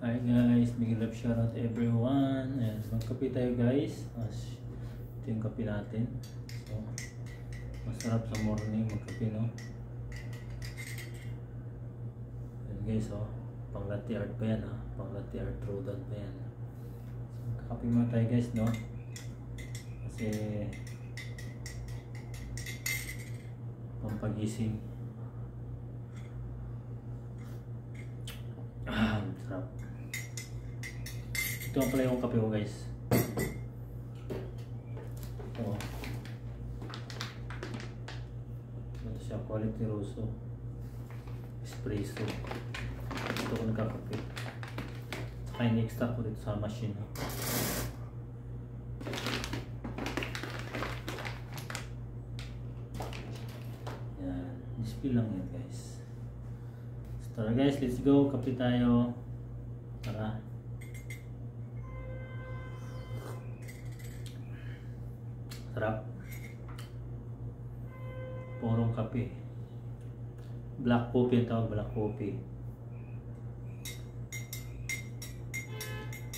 Hi guys, big love shoutout everyone. And magkape tayo guys. Ito yung kape natin. So, masarap sa morning magkape, no? Ayan guys, oh. Pang latte art pa yan, ha? Pang latte art throwdown pa yan. So, magkakape muna tayo guys, no? Kasi pampagising. Sarap. Ito ang pala yung kape ko guys. Ito. Ito siya, quality rosso espresso. Ito ko nagkakape. Saka in-extract ko dito sa machine. Yan. Display lang yan guys. So tara guys, let's go. Kape tayo. Tara. Sarap. Purong kape. Black coffee ang tawag, black coffee.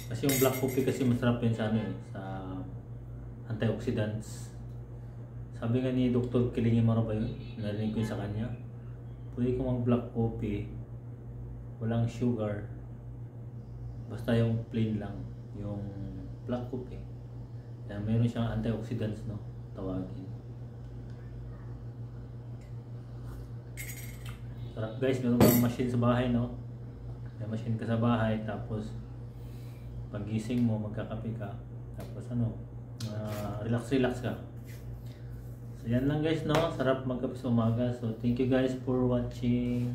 Kasi yung black coffee kasi masarap yun sa ano eh, sa antioxidants. Sabi nga ni Dr. Kilingi Marabay, narinig ko yun sa kanya. Pwede ko mag black coffee, walang sugar. Basta yung plain lang, yung black coffee. Yan, meron siyang antioxidants, no? Tawagin. Sarap guys, meron kang machine sa bahay, no? May machine ka sa bahay, tapos pagising mo, magkakape ka. Tapos ano, relax ka. So yan lang guys, no? Sarap magkape sa umaga. So thank you guys for watching.